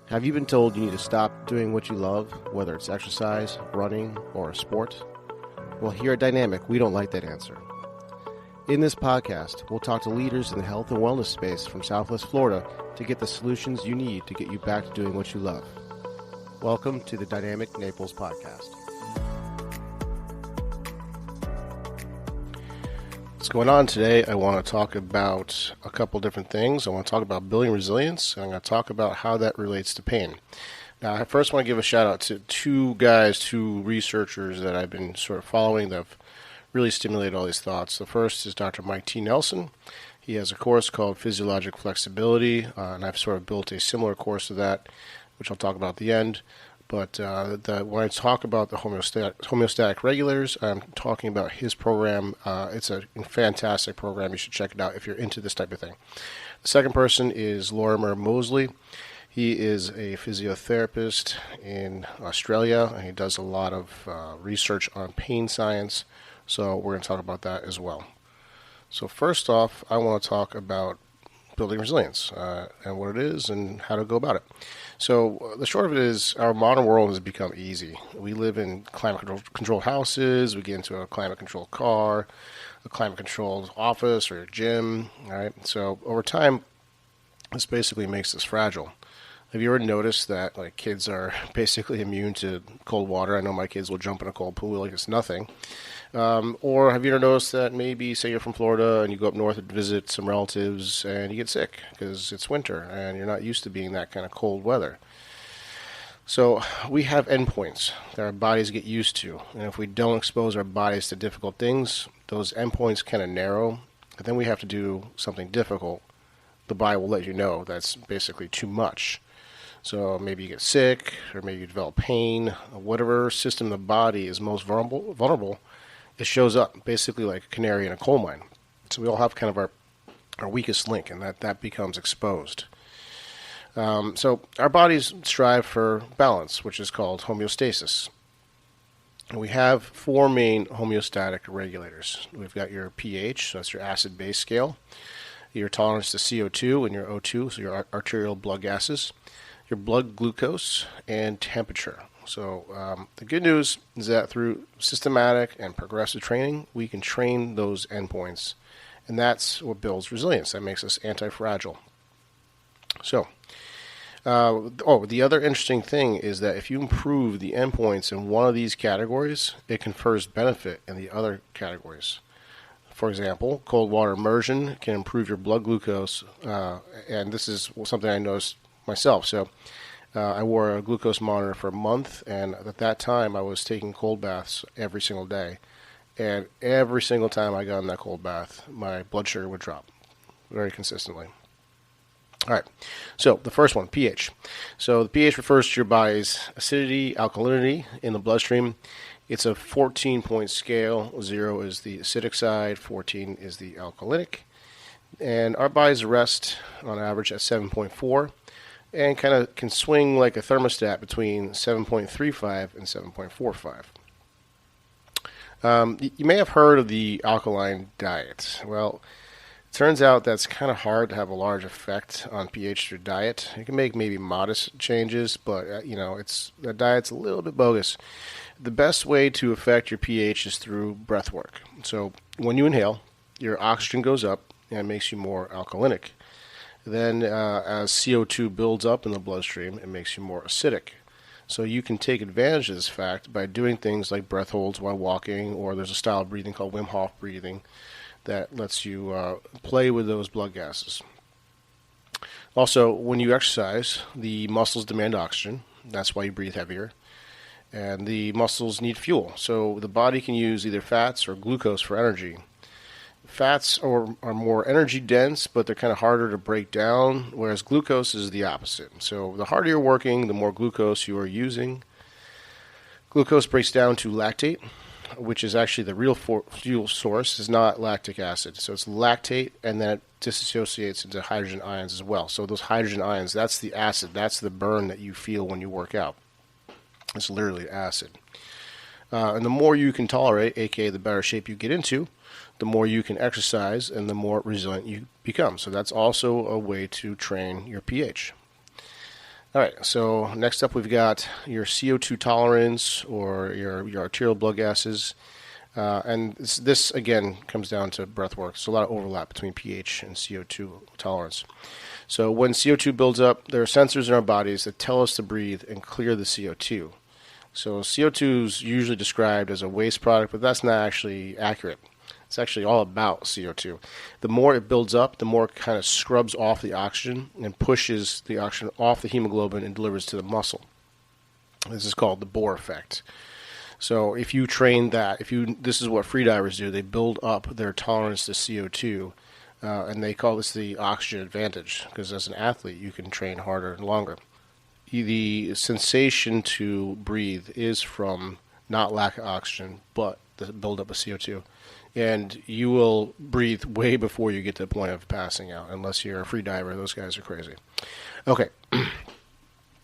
Have you been told you need to stop doing what you love, whether it's exercise, running, or a sport? Well, here at Dynamic, we don't like that answer. In this podcast, we'll talk to leaders in the health and wellness space from Southwest Florida to get the solutions you need to get you back to doing what you love. Welcome to the Dynamic Naples Podcast. What's going on today? I want to talk about a couple different things. I want to talk about building resilience, and I'm going to talk about how that relates to pain. Now, I first want to give a shout out to two researchers that I've been sort of following that have really stimulated all these thoughts. The first is Dr. Mike T. Nelson. He has a course called Physiologic Flexibility, and I've sort of built a similar course to that, which I'll talk about at the end. But when I talk about the homeostatic regulators, I'm talking about his program. It's a fantastic program. You should check it out if you're into this type of thing. The second person is Lorimer Mosley. He is a physiotherapist in Australia, and he does a lot of research on pain science. So we're going to talk about that as well. So first off, I want to talk about building resilience and what it is and how to go about it. So the short of it is our modern world has become easy. We live in climate-controlled houses. We get into a climate-controlled car, a climate-controlled office or a gym. All right. So over time, this basically makes us fragile. Have you ever noticed that kids are basically immune to cold water? I know my kids will jump in a cold pool like it's nothing. Or have you ever noticed that maybe, say you're from Florida and you go up north to visit some relatives and you get sick because it's winter and you're not used to being that kind of cold weather? So we have endpoints that our bodies get used to. And if we don't expose our bodies to difficult things, those endpoints kind of narrow. And then we have to do something difficult. The body will let you know that's basically too much. So maybe you get sick or maybe you develop pain. Whatever system in the body is most vulnerable, it shows up basically like a canary in a coal mine. So we all have kind of our weakest link, and that becomes exposed. So our bodies strive for balance, which is called homeostasis. And we have four main homeostatic regulators. We've got your pH, so that's your acid-base scale, your tolerance to CO2 and your O2, so your arterial blood gases, your blood glucose, and temperature. So the good news is that through systematic and progressive training, we can train those endpoints, and that's what builds resilience. That makes us anti-fragile. So, the other interesting thing is that if you improve the endpoints in one of these categories, it confers benefit in the other categories. For example, cold water immersion can improve your blood glucose, and this is something I noticed myself. So I wore a glucose monitor for a month, and at that time I was taking cold baths every single day. And every single time I got in that cold bath, my blood sugar would drop very consistently. All right, so the first one, pH. So the pH refers to your body's acidity, alkalinity in the bloodstream. It's a 14-point scale. 0 is the acidic side, 14 is the alkalinic. And our bodies rest on average at 7.4. And kind of can swing like a thermostat between 7.35 and 7.45. You may have heard of the alkaline diet. Well, it turns out that's kind of hard to have a large effect on pH through diet. You can make maybe modest changes, but the diet's a little bit bogus. The best way to affect your pH is through breath work. So when you inhale, your oxygen goes up and it makes you more alkalinic. Then as CO2 builds up in the bloodstream, it makes you more acidic. So you can take advantage of this fact by doing things like breath holds while walking, or there's a style of breathing called Wim Hof breathing that lets you play with those blood gases. Also, when you exercise, the muscles demand oxygen. That's why you breathe heavier. And the muscles need fuel. So the body can use either fats or glucose for energy. Fats are more energy dense, but they're kind of harder to break down, whereas glucose is the opposite. So the harder you're working, the more glucose you are using. Glucose breaks down to lactate, which is actually the real fuel source, is not lactic acid. So it's lactate, and then it dissociates into hydrogen ions as well. So those hydrogen ions, that's the acid. That's the burn that you feel when you work out. It's literally acid. And the more you can tolerate, aka the better shape you get into, the more you can exercise and the more resilient you become. So that's also a way to train your pH. All right, so next up we've got your CO2 tolerance or your arterial blood gases. And this, again, comes down to breath work. There's a lot of overlap between pH and CO2 tolerance. So when CO2 builds up, there are sensors in our bodies that tell us to breathe and clear the CO2. So CO2 is usually described as a waste product, but that's not actually accurate. It's actually all about CO2. The more it builds up, the more it kind of scrubs off the oxygen and pushes the oxygen off the hemoglobin and delivers to the muscle. This is called the Bohr effect. So if you train that, this is what freedivers do. They build up their tolerance to CO2, and they call this the oxygen advantage, because as an athlete, you can train harder and longer. The sensation to breathe is from not lack of oxygen, but the buildup of CO2. And you will breathe way before you get to the point of passing out, unless you're a free diver. Those guys are crazy. Okay.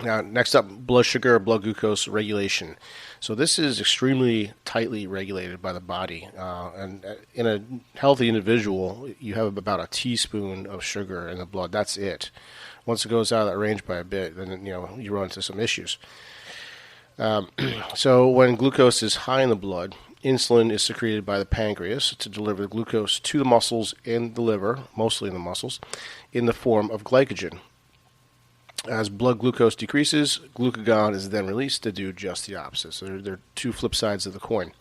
Now, next up, blood sugar, blood glucose regulation. So this is extremely tightly regulated by the body. And in a healthy individual, you have about a teaspoon of sugar in the blood. That's it. Once it goes out of that range by a bit, then you run into some issues. So when glucose is high in the blood, insulin is secreted by the pancreas to deliver the glucose to the muscles and the liver, mostly in the muscles, in the form of glycogen. As blood glucose decreases, glucagon is then released to do just the opposite. So there are two flip sides of the coin.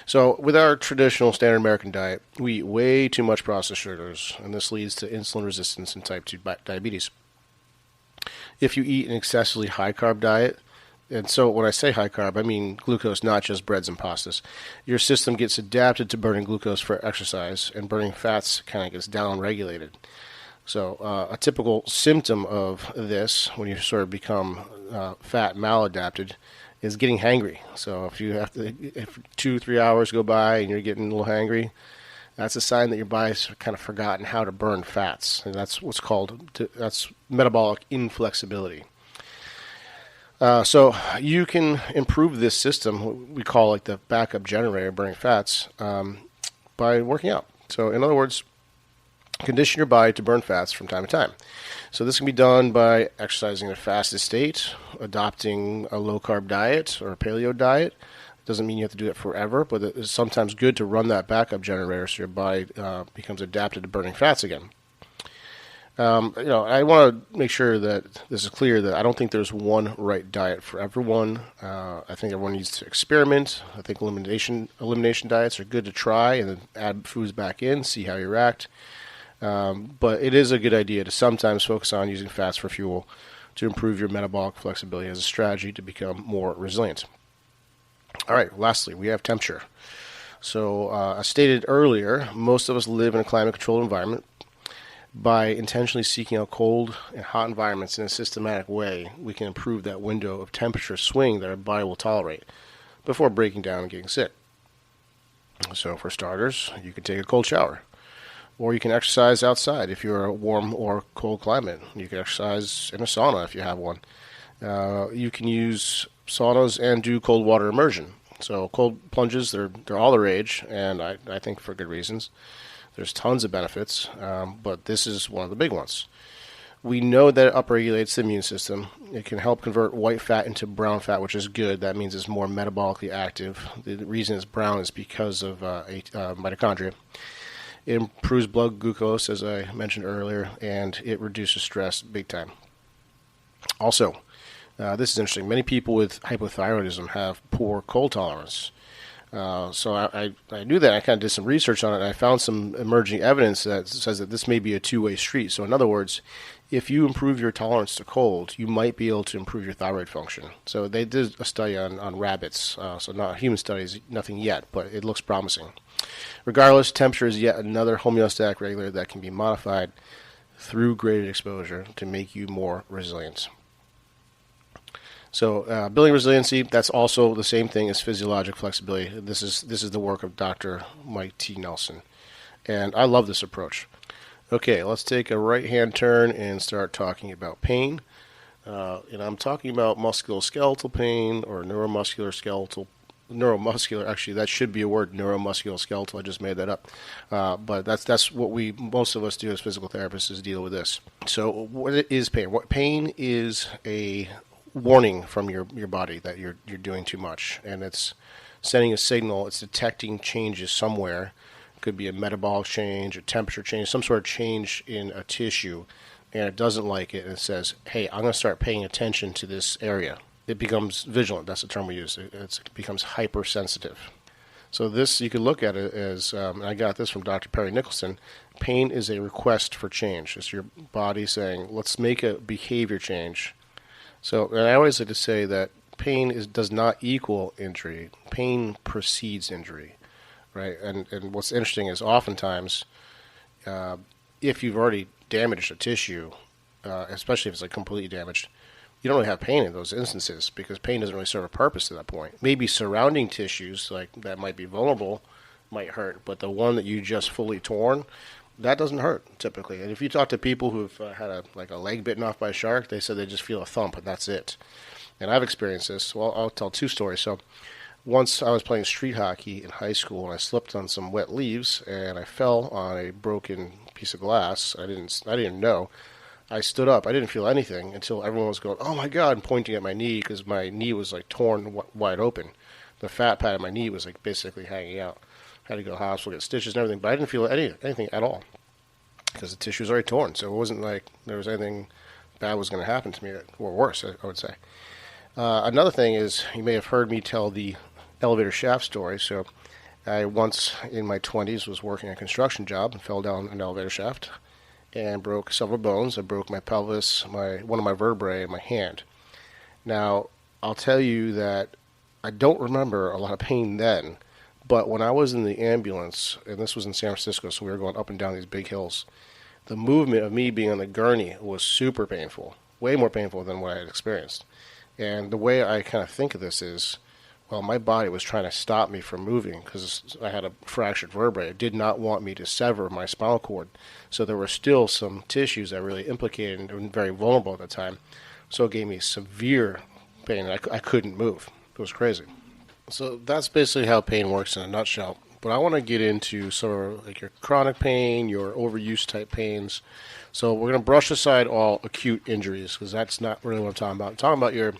So with our traditional standard American diet, we eat way too much processed sugars, and this leads to insulin resistance and type 2 diabetes. If you eat an excessively high-carb diet, and so when I say high carb, I mean glucose, not just breads and pastas. Your system gets adapted to burning glucose for exercise, and burning fats kind of gets down-regulated. So a typical symptom of this, when you sort of become fat maladapted, is getting hangry. So if 2-3 hours go by and you're getting a little hangry, that's a sign that your body's kind of forgotten how to burn fats, and that's that's metabolic inflexibility. So you can improve this system, what we call like the backup generator, burning fats, by working out. So in other words, condition your body to burn fats from time to time. So this can be done by exercising in a fasted state, adopting a low-carb diet or a paleo diet. It doesn't mean you have to do that forever, but it's sometimes good to run that backup generator so your body becomes adapted to burning fats again. I want to make sure that this is clear that I don't think there's one right diet for everyone. I think everyone needs to experiment. I think elimination diets are good to try and then add foods back in, see how you react. But it is a good idea to sometimes focus on using fats for fuel to improve your metabolic flexibility as a strategy to become more resilient. All right, lastly, we have temperature. So as stated earlier, most of us live in a climate-controlled environment. By intentionally seeking out cold and hot environments in a systematic way, we can improve that window of temperature swing that our body will tolerate before breaking down and getting sick. So for starters, you can take a cold shower, or you can exercise outside if you're a warm or cold climate. You can exercise in a sauna if you have one. You can use saunas and do cold water immersion. So cold plunges, they're all the rage, and I think for good reasons. There's tons of benefits, but this is one of the big ones. We know that it upregulates the immune system. It can help convert white fat into brown fat, which is good. That means it's more metabolically active. The reason it's brown is because of mitochondria. It improves blood glucose, as I mentioned earlier, and it reduces stress big time. Also, this is interesting. Many people with hypothyroidism have poor cold tolerance. So I knew that. I kind of did some research on it, and I found some emerging evidence that says that this may be a two-way street. So in other words, if you improve your tolerance to cold, you might be able to improve your thyroid function. So they did a study on rabbits, so not human studies, nothing yet, but it looks promising. Regardless, temperature is yet another homeostatic regulator that can be modified through graded exposure to make you more resilient. So building resiliency, that's also the same thing as physiologic flexibility. This is the work of Dr. Mike T. Nelson, and I love this approach. Okay, let's take a right-hand turn and start talking about pain. And I'm talking about musculoskeletal pain or neuromuscular skeletal neuromuscular. Actually, that should be a word, neuromusculoskeletal. I just made that up. But that's what most of us do as physical therapists, is deal with this. So what is pain? What pain is a warning from your body that you're doing too much, and it's sending a signal. It's detecting changes somewhere. It could be a metabolic change, a temperature change, some sort of change in a tissue, and it doesn't like it, and it says, hey, I'm going to start paying attention to this area. It becomes vigilant. That's the term we use. It becomes hypersensitive. So this, you could look at it as, and I got this from Dr. Perry Nicholson, pain is a request for change. It's your body saying, let's make a behavior change. So, and I always like to say that pain does not equal injury. Pain precedes injury, right? And what's interesting is oftentimes, if you've already damaged a tissue, especially if it's like completely damaged, you don't really have pain in those instances because pain doesn't really serve a purpose at that point. Maybe surrounding tissues like that might be vulnerable might hurt, but the one that you just fully torn, that doesn't hurt typically. And if you talk to people who've had a leg bitten off by a shark, they said they just feel a thump and that's it. And I've experienced this. Well, I'll tell two stories. So once I was playing street hockey in high school and I slipped on some wet leaves and I fell on a broken piece of glass. I didn't know. I stood up. I didn't feel anything until everyone was going, oh my God, and pointing at my knee because my knee was like torn wide open. The fat pad of my knee was like basically hanging out. I had to go to the hospital, get stitches and everything, but I didn't feel anything at all because the tissue was already torn. So it wasn't like there was anything bad was going to happen to me, or worse, I would say. Another thing is, you may have heard me tell the elevator shaft story. So I once in my 20s was working a construction job and fell down an elevator shaft and broke several bones. I broke my pelvis, one of my vertebrae, and my hand. Now, I'll tell you that I don't remember a lot of pain then, but when I was in the ambulance, and this was in San Francisco, so we were going up and down these big hills, the movement of me being on the gurney was super painful, way more painful than what I had experienced. And the way I kind of think of this is, well, my body was trying to stop me from moving because I had a fractured vertebrae. It did not want me to sever my spinal cord. So there were still some tissues that were really implicated and very vulnerable at the time. So it gave me severe pain. I couldn't move. It was crazy. So that's basically how pain works in a nutshell. But I want to get into sort of like your chronic pain, your overuse type pains. So we're going to brush aside all acute injuries because that's not really what I'm talking about. I'm talking about your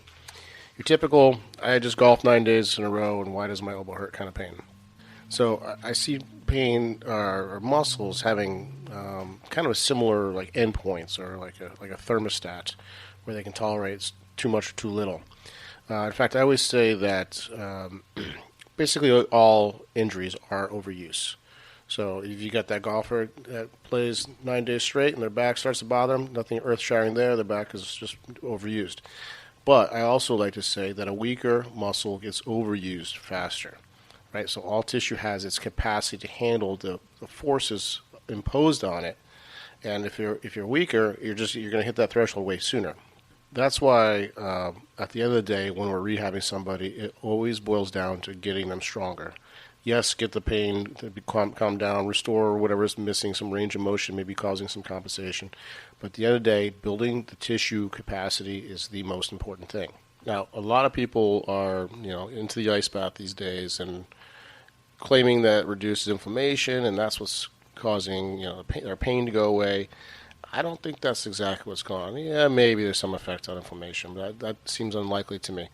typical, I just golfed 9 days in a row and why does my elbow hurt kind of pain. So I see pain or muscles having kind of a similar like endpoints or like a thermostat where they can tolerate too much or too little. In fact, I always say that basically all injuries are overuse. So if you got that golfer that plays 9 days straight and their back starts to bother them, nothing earth-shattering there, their back is just overused. But I also like to say that a weaker muscle gets overused faster, right? So all tissue has its capacity to handle the forces imposed on it, and if you're weaker, you're going to hit that threshold way sooner. That's why at the end of the day, when we're rehabbing somebody, it always boils down to getting them stronger. Yes, get the pain to calm down, restore whatever's missing, some range of motion, maybe causing some compensation. But at the end of the day, building the tissue capacity is the most important thing. Now, a lot of people are, into the ice bath these days and claiming that it reduces inflammation and that's what's causing, their pain to go away. I don't think that's exactly what's going on. Yeah, maybe there's some effect on inflammation, but that seems unlikely to me.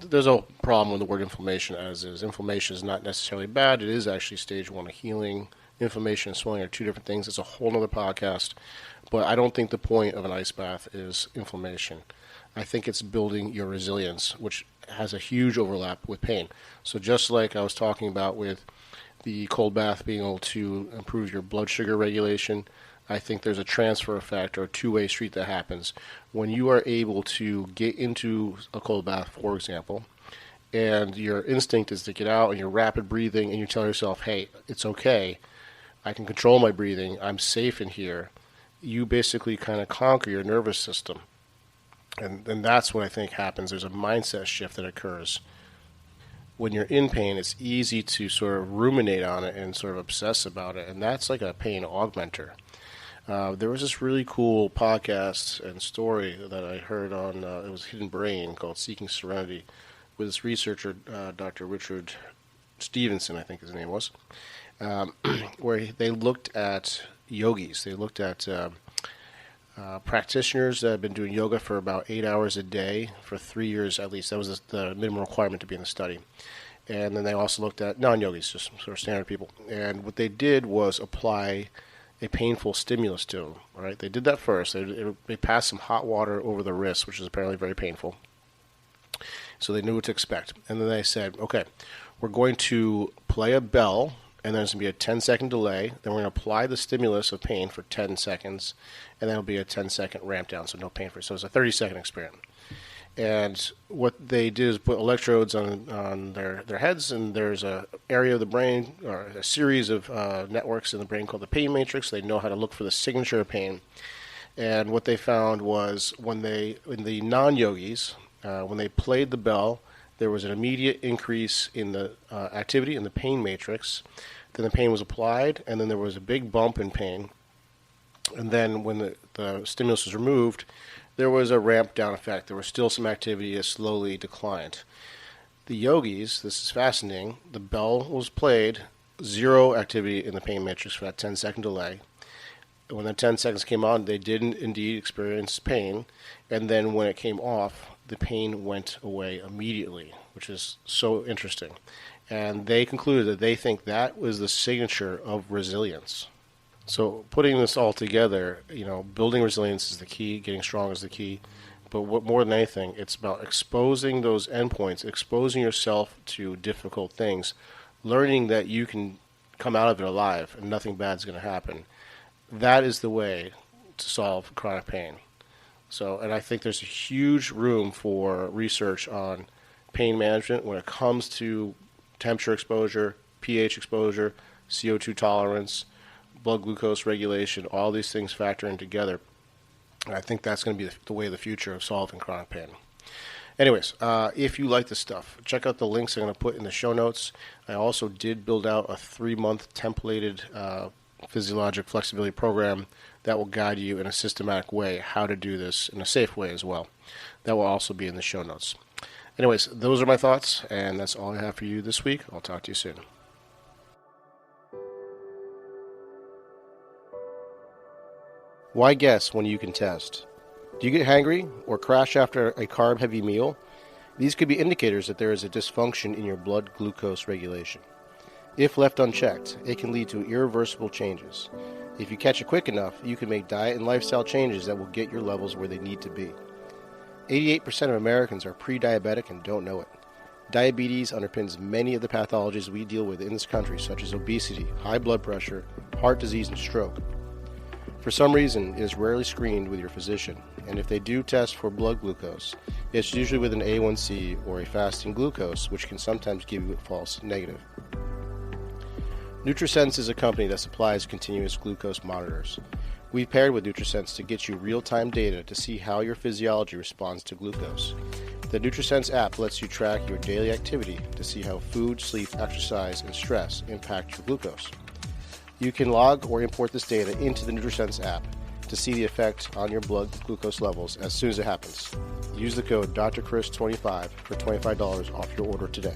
There's a problem with the word inflammation as is. Inflammation is not necessarily bad. It is actually stage 1 of healing. Inflammation and swelling are two different things. It's a whole other podcast. But I don't think the point of an ice bath is inflammation. I think it's building your resilience, which has a huge overlap with pain. So just like I was talking about with the cold bath being able to improve your blood sugar regulation, I think there's a transfer effect or a two-way street that happens. When you are able to get into a cold bath, for example, and your instinct is to get out and you're rapid breathing and you tell yourself, hey, it's okay, I can control my breathing, I'm safe in here, you basically kind of conquer your nervous system. And that's what I think happens. There's a mindset shift that occurs. When you're in pain, it's easy to sort of ruminate on it and sort of obsess about it, and that's like a pain augmenter. There was this really cool podcast and story that I heard on, it was Hidden Brain, called Seeking Serenity, with this researcher, Dr. Richard Stevenson, I think his name was, where they looked at yogis. They looked at practitioners that have been doing yoga for about 8 hours a day for 3 years at least. That was the minimum requirement to be in the study. And then they also looked at non-yogis, just sort of standard people. And what they did was apply a painful stimulus to them. All right, they did that first. They passed some hot water over the wrist, which is apparently very painful. So they knew what to expect. And then they said, okay, we're going to play a bell, and there's going to be a 10-second delay. Then we're going to apply the stimulus of pain for 10 seconds, and then it'll be a 10-second ramp down, so no pain for it. So it's a 30-second experiment. And what they did is put electrodes on their heads, and there's an area of the brain, or a series of networks in the brain called the pain matrix. They know how to look for the signature of pain. And what they found was in the non-yogis, when they played the bell, there was an immediate increase in the activity in the pain matrix. Then the pain was applied, and then there was a big bump in pain. And then when the stimulus was removed, there was a ramp down effect. There was still some activity that slowly declined. The yogis, this is fascinating, the bell was played, zero activity in the pain matrix for that 10-second delay. When the 10 seconds came on, they didn't indeed experience pain. And then when it came off, the pain went away immediately, which is so interesting. And they concluded that they think that was the signature of resilience. So putting this all together, building resilience is the key, getting strong is the key. But more than anything, it's about exposing those endpoints, exposing yourself to difficult things, learning that you can come out of it alive and nothing bad is going to happen. That is the way to solve chronic pain. And I think there's a huge room for research on pain management when it comes to temperature exposure, pH exposure, CO2 tolerance, blood glucose regulation. All these things factor in together. And I think that's going to be the way of the future of solving chronic pain. Anyways, if you like this stuff, check out the links I'm going to put in the show notes. I also did build out a 3-month templated physiologic flexibility program that will guide you in a systematic way how to do this in a safe way as well. That will also be in the show notes. Anyways, those are my thoughts, and that's all I have for you this week. I'll talk to you soon. Why guess when you can test? Do you get hangry or crash after a carb-heavy meal? These could be indicators that there is a dysfunction in your blood glucose regulation. If left unchecked, it can lead to irreversible changes. If you catch it quick enough, you can make diet and lifestyle changes that will get your levels where they need to be. 88% of Americans are pre-diabetic and don't know it. Diabetes underpins many of the pathologies we deal with in this country, such as obesity, high blood pressure, heart disease, and stroke. For some reason, it is rarely screened with your physician, and if they do test for blood glucose, it's usually with an A1C or a fasting glucose, which can sometimes give you a false negative. NutriSense is a company that supplies continuous glucose monitors. We've paired with NutriSense to get you real-time data to see how your physiology responds to glucose. The NutriSense app lets you track your daily activity to see how food, sleep, exercise, and stress impact your glucose. You can log or import this data into the NutriSense app to see the effect on your blood glucose levels as soon as it happens. Use the code DrChris25 for $25 off your order today.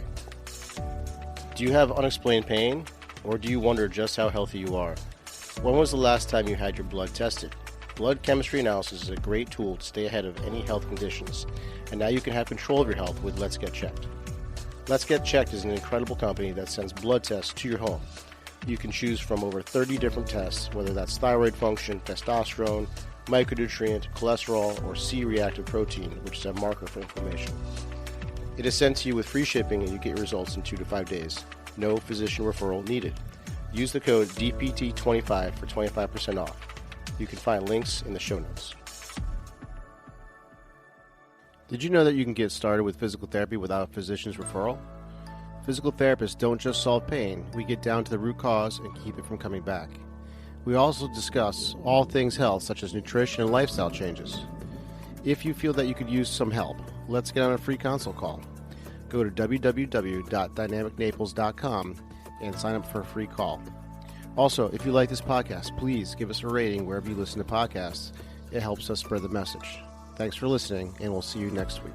Do you have unexplained pain, or do you wonder just how healthy you are? When was the last time you had your blood tested? Blood chemistry analysis is a great tool to stay ahead of any health conditions, and now you can have control of your health with Let's Get Checked. Let's Get Checked is an incredible company that sends blood tests to your home. You can choose from over 30 different tests, whether that's thyroid function, testosterone, micronutrient, cholesterol, or C-reactive protein, which is a marker for inflammation. It is sent to you with free shipping, and you get results in 2 to 5 days. No physician referral needed. Use the code DPT25 for 25% off. You can find links in the show notes. Did you know that you can get started with physical therapy without a physician's referral? Physical therapists don't just solve pain, we get down to the root cause and keep it from coming back. We also discuss all things health, such as nutrition and lifestyle changes. If you feel that you could use some help, let's get on a free consult call. Go to www.dynamicnaples.com and sign up for a free call. Also, if you like this podcast, please give us a rating wherever you listen to podcasts. It helps us spread the message. Thanks for listening, and we'll see you next week.